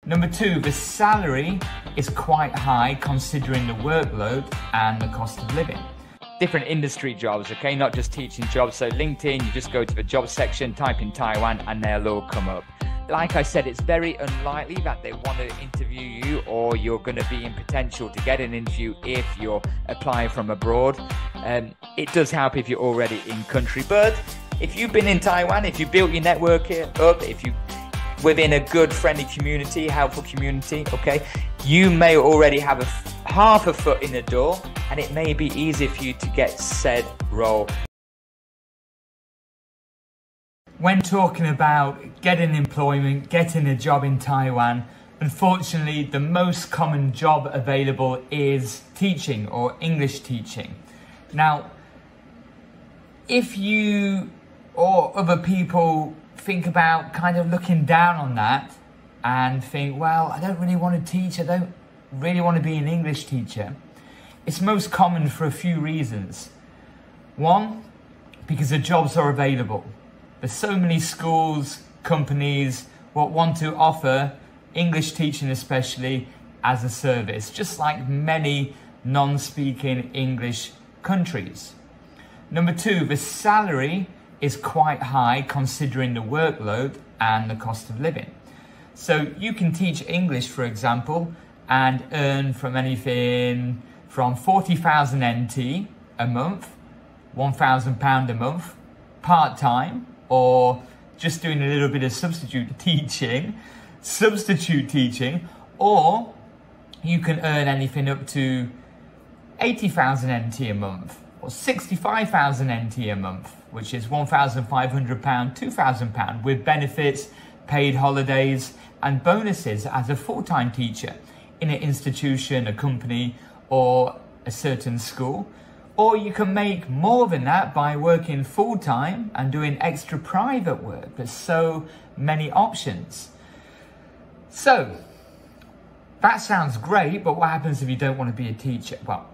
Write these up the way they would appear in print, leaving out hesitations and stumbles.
Number two, the salary is quite high considering the workload and the cost of living. Different industry jobs, okay, not just teaching jobs. So LinkedIn, you just go to the job section, type in Taiwan, and they'll all come up. Like I said, it's very unlikely that they want to interview you, or you're going to be in potential to get an interview if you're applying from abroad. It does help if you're already in country, but if you've been in Taiwan, if you built your network up, if you within a good, friendly community, helpful community, okay, you may already have half a foot in the door, and it may be easy for you to get said role. When talking about getting employment, getting a job in Taiwan, unfortunately, the most common job available is teaching or English teaching. Now, if you or other people think about kind of looking down on that and think, well, I don't really want to teach, I don't really want to be an English teacher, it's most common for a few reasons. One, because the jobs are available. There's so many schools, companies what want to offer English teaching especially as a service, just like many non-speaking English countries. Number two, the salary is quite high considering the workload and the cost of living. So you can teach English, for example, and earn from anything from 40,000 NT a month, £1,000 a month, part-time, or just doing a little bit of substitute teaching, or you can earn anything up to 80,000 NT a month, or 65,000 NT a month, which is £1,500, £2,000, with benefits, paid holidays, and bonuses as a full-time teacher in an institution, a company, or a certain school. Or you can make more than that by working full-time and doing extra private work. There's so many options. So, that sounds great, but what happens if you don't want to be a teacher? Well,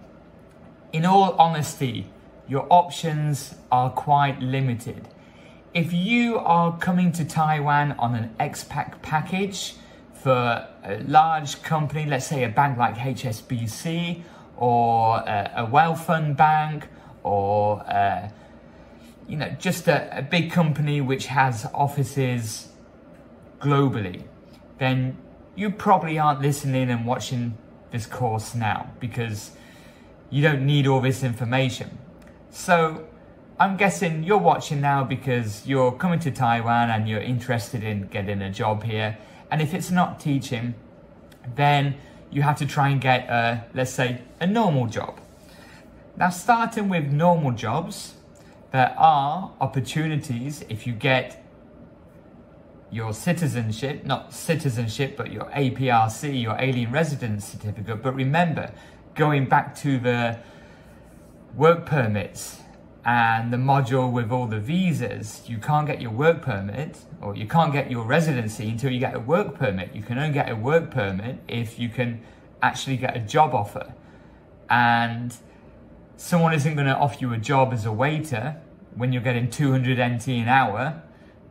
in all honesty, your options are quite limited. If you are coming to Taiwan on an expat package for a large company, let's say a bank like HSBC, or a wealth fund bank, or just a big company which has offices globally, then you probably aren't listening and watching this course now because you don't need all this information. So I'm guessing you're watching now because you're coming to Taiwan and you're interested in getting a job here. And if it's not teaching, then you have to try and get, let's say, a normal job. Now, starting with normal jobs, there are opportunities if you get your citizenship, not citizenship, but your APRC, your Alien Residence Certificate. But remember, going back to the work permits and the module with all the visas, you can't get your work permit, or you can't get your residency until you get a work permit. You can only get a work permit if you can actually get a job offer. And someone isn't going to offer you a job as a waiter when you're getting 200 NT an hour,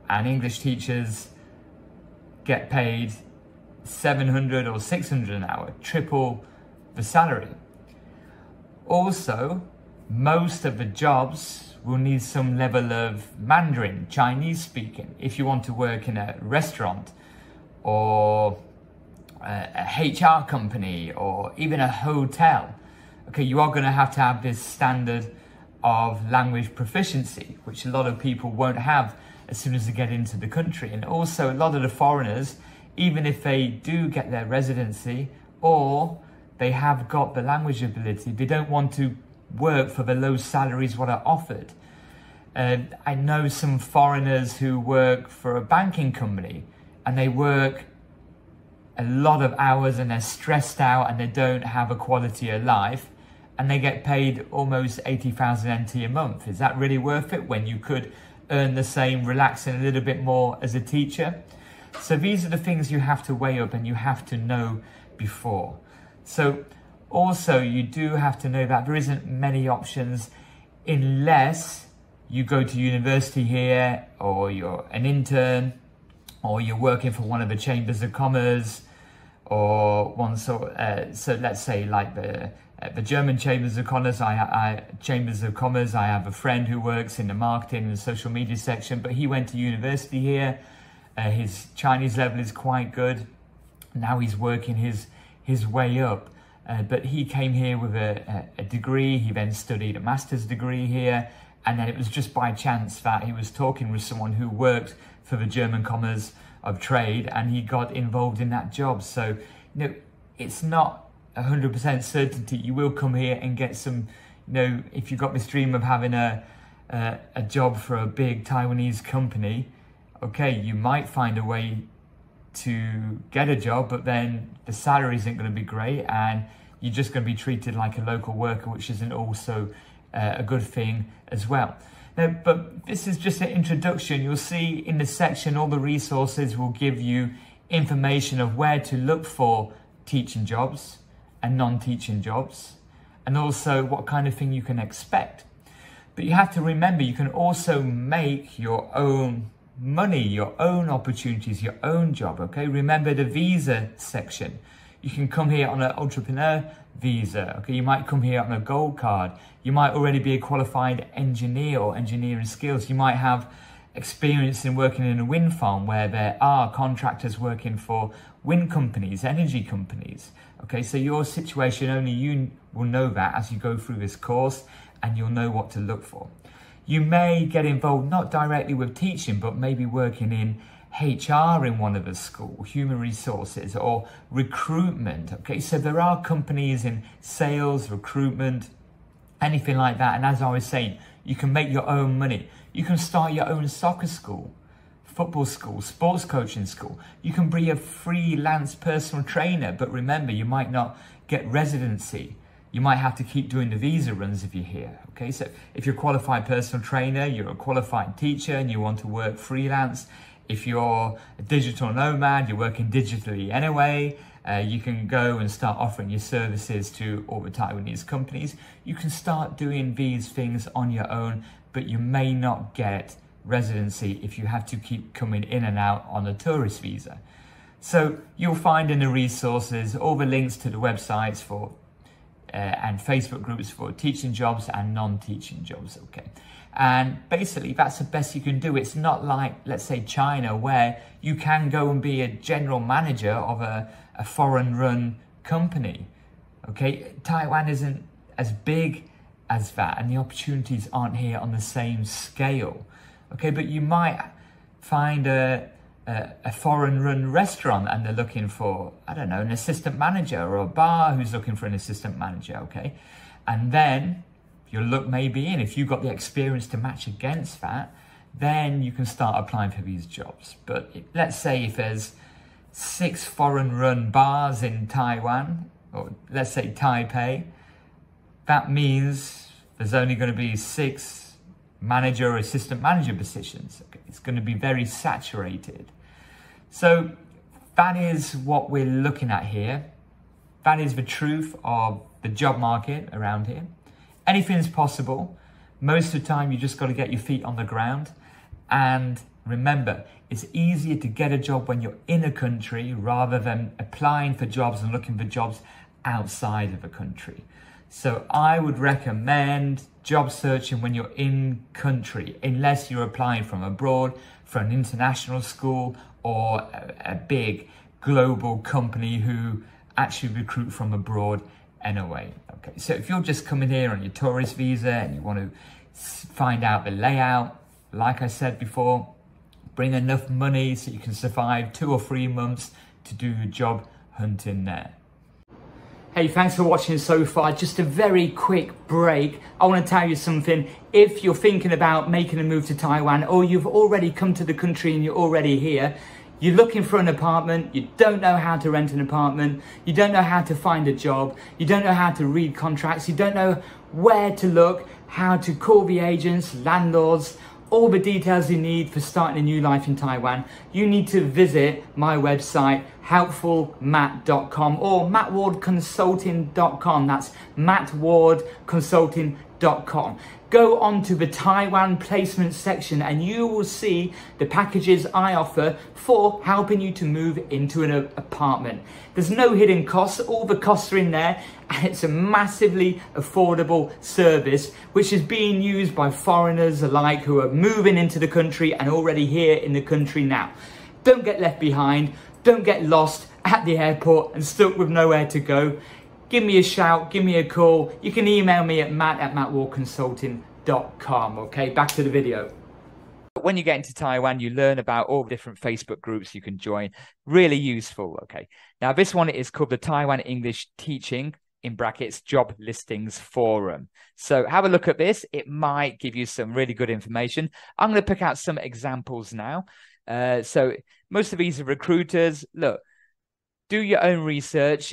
and English teachers get paid 700 or 600 an hour, triple the salary. Also, most of the jobs will need some level of Mandarin, Chinese speaking. If you want to work in a restaurant or a HR company or even a hotel, okay, you are going to have this standard of language proficiency, which a lot of people won't have as soon as they get into the country. And also a lot of the foreigners, even if they do get their residency or they have got the language ability, they don't want to work for the low salaries what are offered. I know some foreigners who work for a banking company and they work a lot of hours and they're stressed out and they don't have a quality of life, and they get paid almost 80,000 NT a month. Is that really worth it when you could earn the same, relaxing a little bit more as a teacher? So these are the things you have to weigh up and you have to know before. So also, you do have to know that there isn't many options unless you go to university here, or you're an intern, or you're working for one of the chambers of commerce, or one sort. So let's say like the German Chambers of Commerce. I have a friend who works in the marketing and social media section, but he went to university here. His Chinese level is quite good. Now he's working his way up. But he came here with a degree. He then studied a master's degree here. And then it was just by chance that he was talking with someone who worked for the German Commerce of Trade, and he got involved in that job. So, you know, it's not 100% certainty you will come here and get some, you know, if you've got this dream of having a job for a big Taiwanese company, okay, you might find a way to get a job, but then the salary isn't going to be great and you're just going to be treated like a local worker, which isn't also a good thing as well. Now, but this is just an introduction. You'll see in the section all the resources will give you information of where to look for teaching jobs and non-teaching jobs, and also what kind of thing you can expect. But you have to remember, you can also make your own money, your own opportunities, your own job, okay? Remember the visa section. You can come here on an entrepreneur visa, okay? You might come here on a gold card. You might already be a qualified engineer or engineering skills. You might have experience in working in a wind farm where there are contractors working for wind companies, energy companies, okay? So your situation, only you will know that as you go through this course, and you'll know what to look for. You may get involved not directly with teaching, but maybe working in HR in one of the schools, human resources, or recruitment. Okay, so there are companies in sales, recruitment, anything like that. And as I was saying, you can make your own money. You can start your own soccer school, football school, sports coaching school. You can be a freelance personal trainer, but remember, you might not get residency. You might have to keep doing the visa runs if you're here, okay? So if you're a qualified personal trainer, you're a qualified teacher and you want to work freelance, if you're a digital nomad, you're working digitally anyway, you can go and start offering your services to all the Taiwanese companies. You can start doing these things on your own, but you may not get residency if you have to keep coming in and out on a tourist visa. So you'll find in the resources all the links to the websites for and Facebook groups for teaching jobs and non-teaching jobs, okay? And basically that's the best you can do. It's not like, let's say, China, where you can go and be a general manager of a foreign-run company, okay? Taiwan isn't as big as that, and the opportunities aren't here on the same scale, okay? But you might find a foreign-run restaurant and they're looking for, I don't know, an assistant manager, or a bar who's looking for an assistant manager, okay? And then your luck may be in, if you've got the experience to match against that, then you can start applying for these jobs. But let's say if there's 6 foreign-run bars in Taiwan, or let's say Taipei, that means there's only going to be 6 manager or assistant manager positions. Okay? It's going to be very saturated. So that is what we're looking at here. That is the truth of the job market around here. Anything's possible. Most of the time, you just got to get your feet on the ground. And remember, it's easier to get a job when you're in a country rather than applying for jobs and looking for jobs outside of a country. So I would recommend job searching when you're in country, unless you're applying from abroad for an international school or a big global company who actually recruit from abroad anyway. Okay, so if you're just coming here on your tourist visa and you want to find out the layout, like I said before, bring enough money so you can survive 2 or 3 months to do your job hunting there. Hey, thanks for watching so far. Just a very quick break. I want to tell you something. If you're thinking about making a move to Taiwan, or you've already come to the country and you're already here, you're looking for an apartment, you don't know how to rent an apartment, you don't know how to find a job, you don't know how to read contracts, you don't know where to look, how to call the agents, landlords, all the details you need for starting a new life in Taiwan, you need to visit my website, helpfulmatt.com or mattwardconsulting.com. That's mattwardconsulting.com. Go on to the Taiwan placement section and you will see the packages I offer for helping you to move into an apartment. There's no hidden costs, all the costs are in there, and it's a massively affordable service which is being used by foreigners alike who are moving into the country and already here in the country now. Don't get left behind, don't get lost at the airport and stuck with nowhere to go. Give me a shout, give me a call. You can email me at matt@mattwardconsulting.com. Okay, back to the video. When you get into Taiwan, you learn about all the different Facebook groups you can join. Really useful, okay. Now, this one is called the Taiwan English Teaching, in brackets, Job Listings Forum. So have a look at this. It might give you some really good information. I'm going to pick out some examples now. So most of these are recruiters. Look, do your own research,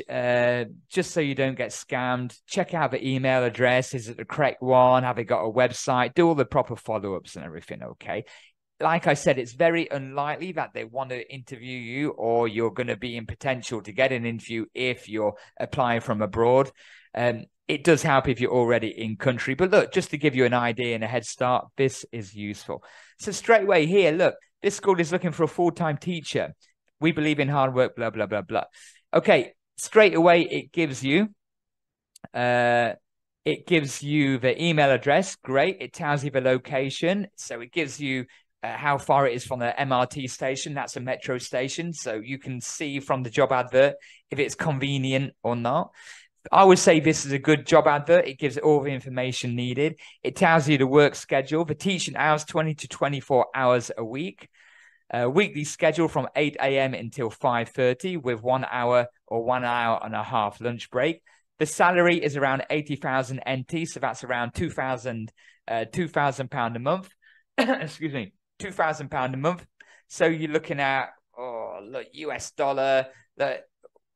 just so you don't get scammed. Check out the email address. Is it the correct one? Have they got a website? Do all the proper follow-ups and everything, okay? Like I said, it's very unlikely that they want to interview you or you're going to be in potential to get an interview if you're applying from abroad. It does help if you're already in country. But look, just to give you an idea and a head start, this is useful. So straight away here, look, this school is looking for a full-time teacher. We believe in hard work, blah, blah, blah, blah. Okay, straight away, it gives you the email address. Great. It tells you the location. So it gives you how far it is from the MRT station. That's a metro station. So you can see from the job advert if it's convenient or not. I would say this is a good job advert. It gives all the information needed. It tells you the work schedule, the teaching hours, 20 to 24 hours a week. Weekly schedule from 8 a.m. until 5:30 with 1 hour or 1 hour and a half lunch break. The salary is around 80,000 NT, so that's around £2,000 a month. Excuse me, £2,000 a month. So you're looking at, look, US dollar, the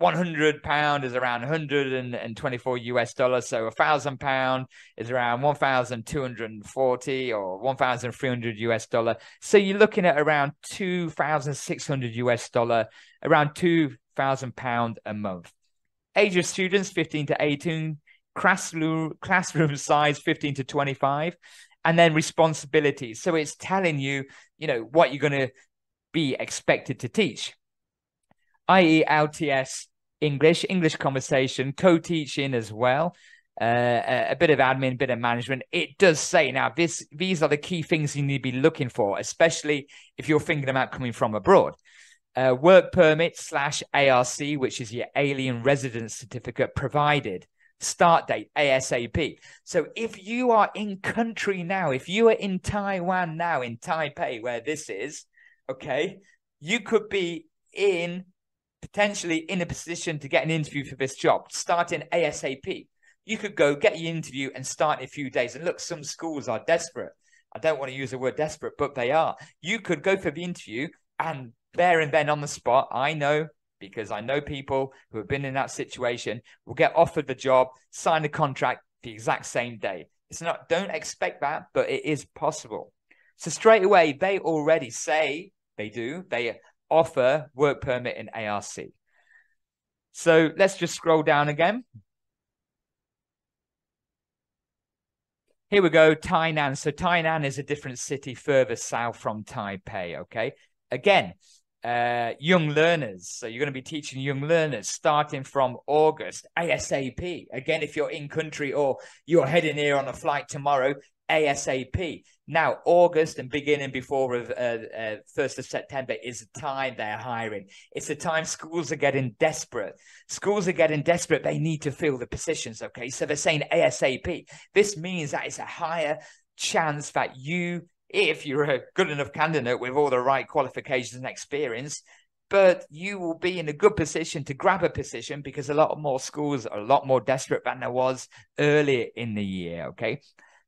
£100 is around 124 US dollars. So £1,000 is around 1,240 or 1,300 US dollar. So you're looking at around 2,600 US dollar, around £2,000 a month. Age of students 15 to 18, classroom size 15 to 25, and then responsibilities. So it's telling you, what you're going to be expected to teach, i.e. LTS English conversation, co-teaching as well, a bit of admin, bit of management. It does say now these are the key things you need to be looking for, especially if you're thinking about coming from abroad. Work permit / ARC, which is your alien residence certificate provided. Start date ASAP. So if you are in country now, if you are in Taiwan now, in Taipei, where this is, okay, you could be potentially in a position to get an interview for this job, starting ASAP. You could go get your interview and start in a few days. And look, some schools are desperate. I don't want to use the word desperate, but they are. You could go for the interview and there and then on the spot, I know, because I know people who have been in that situation, will get offered the job, sign the contract the exact same day. It's not, don't expect that, but it is possible. So straight away, they already say they offer work permit in ARC. So let's just scroll down again. Here we go, Tainan. So Tainan is a different city further south from Taipei, okay? Again, young learners. So you're going to be teaching young learners starting from August, ASAP. Again, if you're in country or you're heading here on a flight tomorrow, ASAP. Now, August and beginning before 1st of September is the time they're hiring. It's the time schools are getting desperate. Schools are getting desperate. They need to fill the positions, okay? So they're saying ASAP. This means that it's a higher chance that you, if you're a good enough candidate with all the right qualifications and experience, but you will be in a good position to grab a position because a lot more schools are a lot more desperate than there was earlier in the year, okay?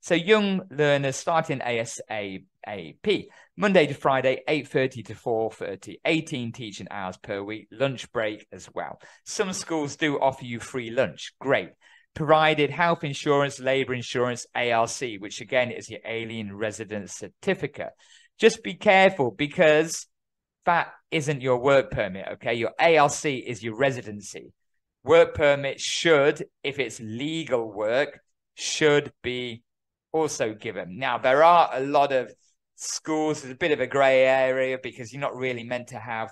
So young learners starting ASAP, Monday to Friday, 8:30 to 4:30, 18 teaching hours per week, lunch break as well. Some schools do offer you free lunch. Great. Provided health insurance, labor insurance, ARC, which again is your alien residence certificate. Just be careful because that isn't your work permit, okay? Your ARC is your residency. Work permit should, if it's legal work, should be also given. Now, there are a lot of schools, there's a bit of a gray area because you're not really meant to have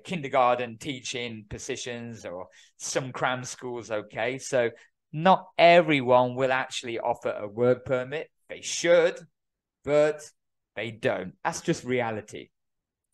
kindergarten teaching positions, or some cram schools, okay? So not everyone will actually offer a work permit. They should, but they don't. That's just reality.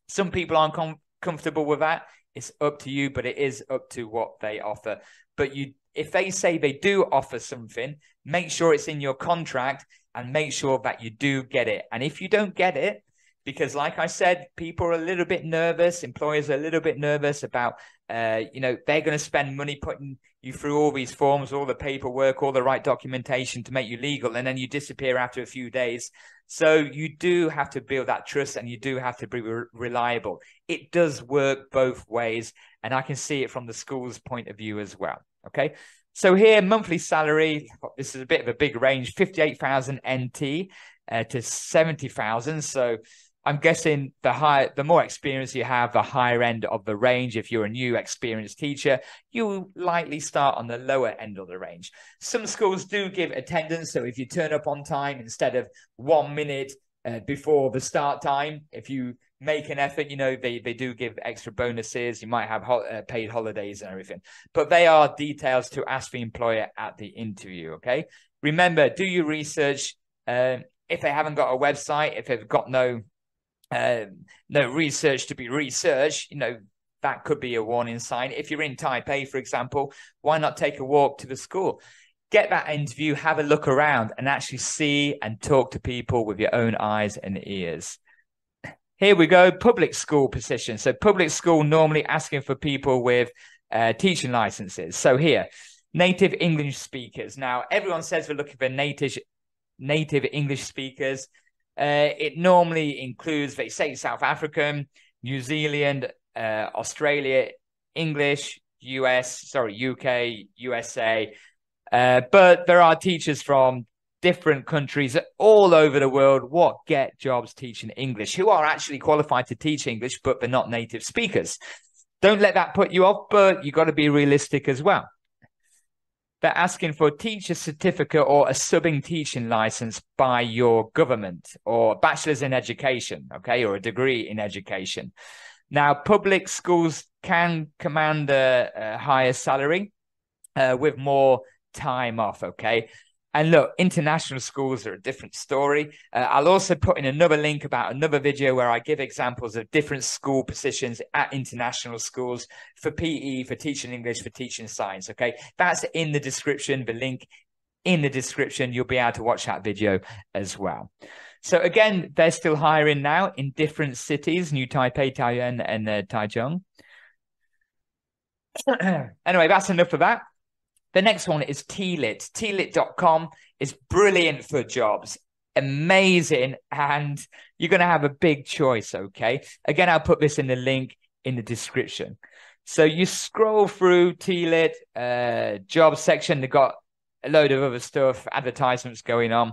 Some people aren't comfortable with that. It's up to you, but it is up to what they offer. But if they say they do offer something, make sure it's in your contract and make sure that you do get it. And if you don't get it, because like I said, people are a little bit nervous, employers are a little bit nervous about, they're going to spend money putting you through all these forms, all the paperwork, all the right documentation to make you legal, and then you disappear after a few days. So you do have to build that trust, and you do have to be reliable. It does work both ways, and I can see it from the school's point of view as well. Okay, so here, monthly salary, this is a bit of a big range, 58,000 NT to 70,000. So I'm guessing the more experience you have, the higher end of the range. If you're a new experienced teacher, you likely start on the lower end of the range. Some schools do give attendance. So if you turn up on time instead of 1 minute before the start time, if you make an effort, they do give extra bonuses. You might have paid holidays and everything. But they are details to ask the employer at the interview, okay? Remember, do your research. If they haven't got a website, if they've got no research to be researched, that could be a warning sign. If you're in Taipei, for example, why not take a walk to the school? Get that interview, have a look around, and actually see and talk to people with your own eyes and ears. Here we go, public school position. So public school normally asking for people with teaching licenses. So here, native English speakers. Now, everyone says we're looking for native English speakers. It normally includes, they say, South African, New Zealand, Australia, English, UK, USA. But there are teachers from different countries all over the world what get jobs teaching English, who are actually qualified to teach English, but they're not native speakers. Don't let that put you off, but you got to be realistic as well. They're asking for a teacher certificate or a subbing teaching license by your government, or a bachelor's in education, okay, or a degree in education. Now, public schools can command a higher salary with more time off, okay? And look, international schools are a different story. I'll also put in another link about another video where I give examples of different school positions at international schools for PE, for teaching English, for teaching science, okay? That's in the description, the link in the description. You'll be able to watch that video as well. So again, they're still hiring now in different cities, New Taipei, Taiwan, and Taichung. Anyway, that's enough of that. The next one is TLIT. TLIT.com is brilliant for jobs. Amazing. And you're going to have a big choice, okay? Again, I'll put this in the link in the description. So you scroll through TLIT, job section. They've got a load of other stuff, advertisements going on.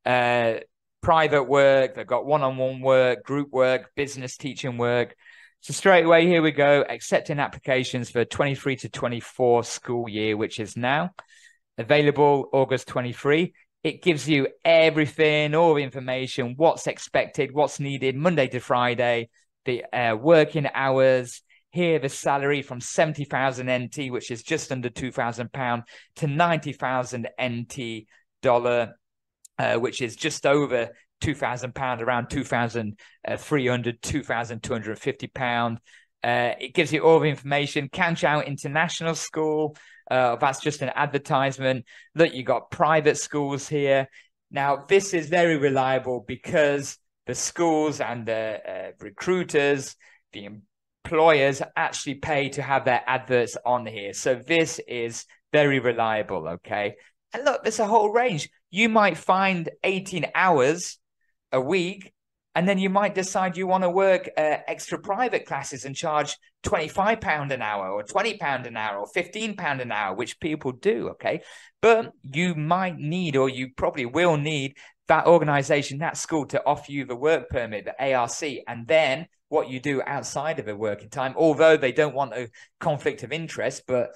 Private work. They've got one-on-one work, group work, business teaching work. So straight away, here we go, accepting applications for 23 to 24 school year, which is now available August 23. It gives you everything, all the information, what's expected, what's needed, Monday to Friday, the working hours. Here, the salary from 70,000 NT, which is just under £2,000, to 90,000 NT dollar, which is just over £2,000, around 2,300, 2,250 pound. It gives you all the information. Kanchao International School, that's just an advertisement. Look, you got private schools here. Now, this is very reliable because the schools and the recruiters, the employers actually pay to have their adverts on here. So this is very reliable, okay? And look, there's a whole range. You might find 18 hours a week, and then you might decide you want to work extra private classes and charge £25 an hour, or £20 an hour, or £15 an hour, which people do, okay? But you might need, or you probably will need, that organization, that school, to offer you the work permit, the ARC, and then what you do outside of a working time, although they don't want a conflict of interest. But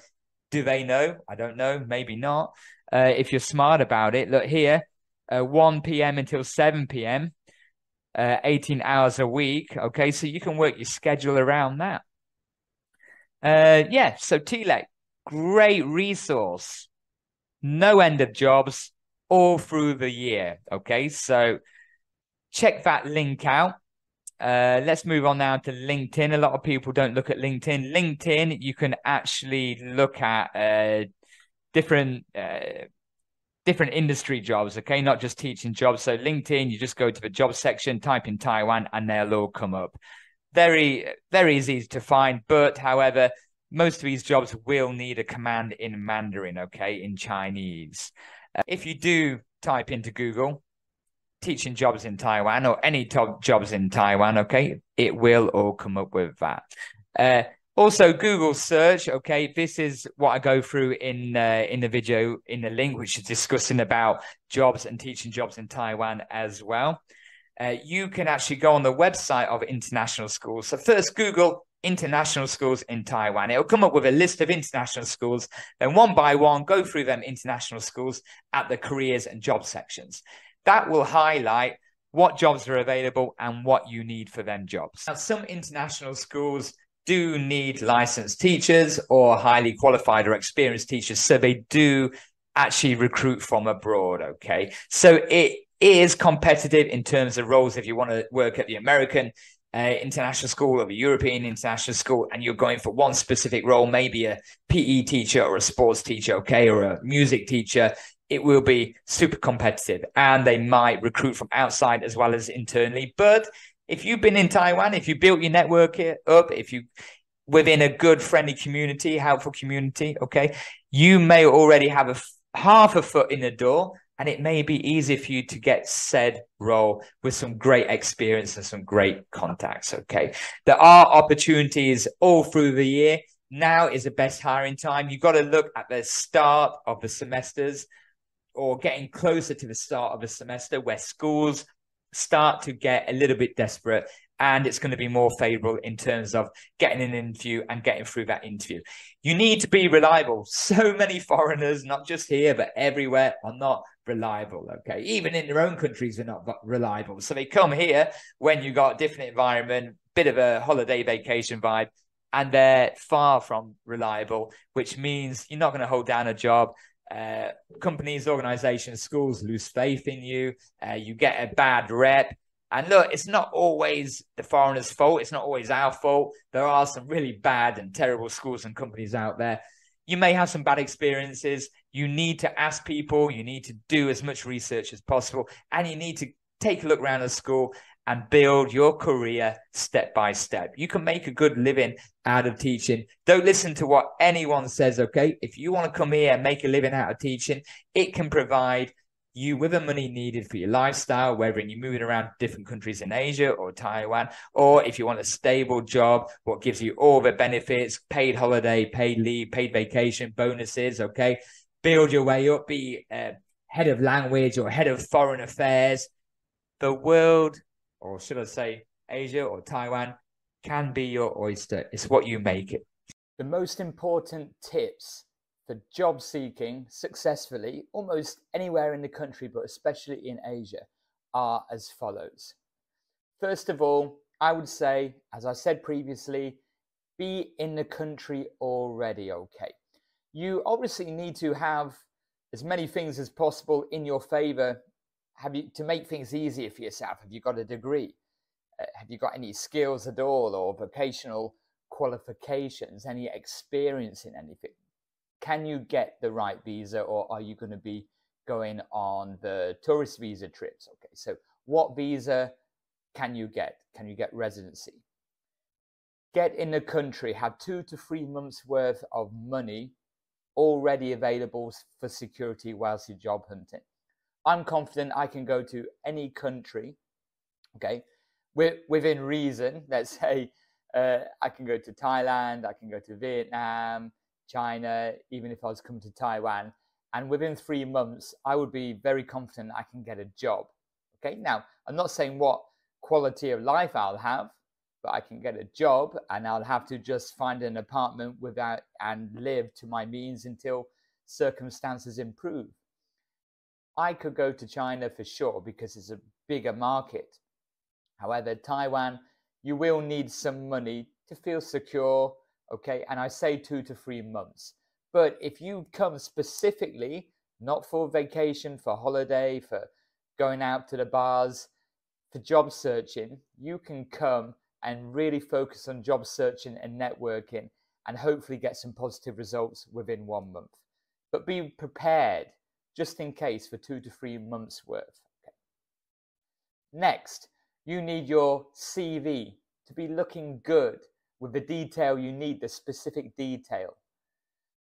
do they know? I don't know. Maybe not. If you're smart about it, look here, 1 p.m. until 7 p.m., 18 hours a week. Okay, so you can work your schedule around that. Yeah, so TLEC, great resource. No end of jobs all through the year. Okay, so check that link out. Let's move on now to LinkedIn. A lot of people don't look at LinkedIn. LinkedIn, you can actually look at different industry jobs, okay, not just teaching jobs. So LinkedIn, you just go to the job section, type in Taiwan, and they'll all come up. Very, very easy to find, but however, most of these jobs will need a command in Mandarin, okay, in Chinese. If you do type into Google, teaching jobs in Taiwan or any top jobs in Taiwan, okay, it will all come up with that. Also, Google search, okay, this is what I go through in the video, in the link, which is discussing about jobs and teaching jobs in Taiwan as well. You can actually go on the website of international schools. So first, Google international schools in Taiwan. It'll come up with a list of international schools. Then one by one, go through them international schools at the careers and job sections. That will highlight what jobs are available and what you need for them jobs. Now, some international schools do need licensed teachers or highly qualified or experienced teachers. So they do actually recruit from abroad, okay? So it is competitive in terms of roles. If you want to work at the American international school or the European international school, and you're going for one specific role, maybe a PE teacher or a sports teacher, okay, or a music teacher, it will be super competitive, and they might recruit from outside as well as internally. But if you've been in Taiwan, if you built your network up, if you within a good, friendly community, helpful community, okay, you may already have half a foot in the door, and it may be easy for you to get said role with some great experience and some great contacts, okay? There are opportunities all through the year. Now is the best hiring time. You've got to look at the start of the semesters or getting closer to the start of the semester where schools start to get a little bit desperate, and it's going to be more favorable in terms of getting an interview and getting through that interview. You need to be reliable. So many foreigners, not just here, but everywhere, are not reliable, okay? Even in their own countries, they're not reliable. So they come here when you got a different environment, bit of a holiday vacation vibe, and they're far from reliable, which means you're not going to hold down a job. Companies, organizations, schools lose faith in you. You get a bad rep. And look, it's not always the foreigner's fault. It's not always our fault. There are some really bad and terrible schools and companies out there. You may have some bad experiences. You need to ask people. You need to do as much research as possible. And you need to take a look around the school and build your career step by step. You can make a good living out of teaching. Don't listen to what anyone says, okay? If you want to come here and make a living out of teaching, it can provide you with the money needed for your lifestyle, whether you're moving around different countries in Asia or Taiwan, or if you want a stable job, what gives you all the benefits, paid holiday, paid leave, paid vacation, bonuses, okay? Build your way up, be head of language or head of foreign affairs. The world, or should I say Asia or Taiwan, can be your oyster. It's what you make it. The most important tips for job seeking successfully almost anywhere in the country, but especially in Asia, are as follows. First of all, I would say, as I said previously, be in the country already, okay? You obviously need to have as many things as possible in your favor to make things easier for yourself. Have you got a degree? Have you got any skills at all, or vocational qualifications, any experience in anything? Can you get the right visa, or are you going to be going on the tourist visa trips? Okay, so what visa can you get? Can you get residency? Get in the country, have 2 to 3 months worth of money already available for security whilst you're job hunting. I'm confident I can go to any country, okay, within reason. Let's say I can go to Thailand, I can go to Vietnam, China, even if I was coming to Taiwan, and within 3 months, I would be very confident I can get a job. Okay, now I'm not saying what quality of life I'll have, but I can get a job and I'll have to just find an apartment without and live to my means until circumstances improve. I could go to China for sure because it's a bigger market. However, Taiwan, you will need some money to feel secure, okay? And I say 2 to 3 months. But if you come specifically, not for vacation, for holiday, for going out to the bars, for job searching, you can come and really focus on job searching and networking and hopefully get some positive results within 1 month. But be prepared just in case for 2 to 3 months worth. Okay. Next, you need your CV to be looking good with the detail you need, the specific detail.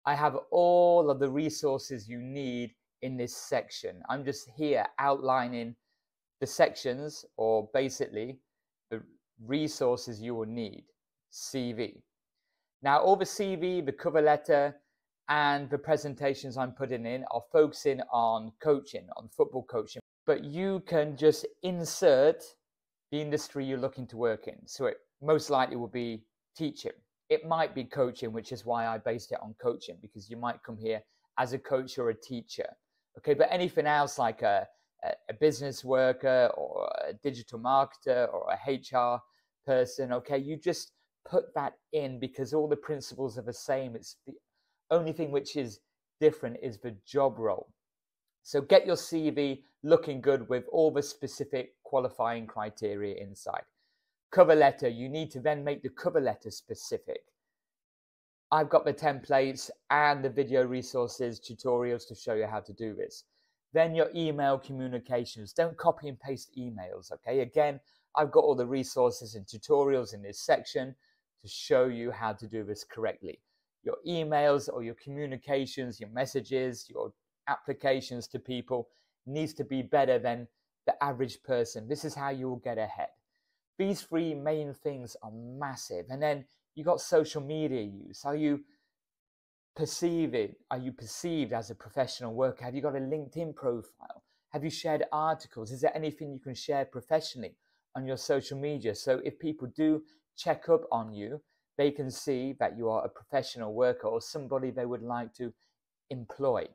I have all of the resources you need in this section. I'm just here outlining the sections, or basically the resources you will need. CV. Now, all the CV, the cover letter, and the presentations I'm putting in are focusing on coaching, on football coaching. But you can just insert the industry you're looking to work in. So it most likely will be teaching. It might be coaching, which is why I based it on coaching, because you might come here as a coach or a teacher. Okay, but anything else like a business worker or a digital marketer or a HR person, okay, you just put that in because all the principles are the same. It's the only thing which is different is the job role. So get your CV looking good with all the specific qualifying criteria inside. Cover letter, you need to then make the cover letter specific. I've got the templates and the video resources, tutorials to show you how to do this. Then your email communications. Don't copy and paste emails, okay? Again, I've got all the resources and tutorials in this section to show you how to do this correctly. Your emails or your communications, your messages, your applications to people needs to be better than the average person. This is how you will get ahead. These 3 main things are massive. And then you got social media use. Are you perceived as a professional worker? Have you got a LinkedIn profile? Have you shared articles? Is there anything you can share professionally on your social media? So if people do check up on you, they can see that you are a professional worker or somebody they would like to employ.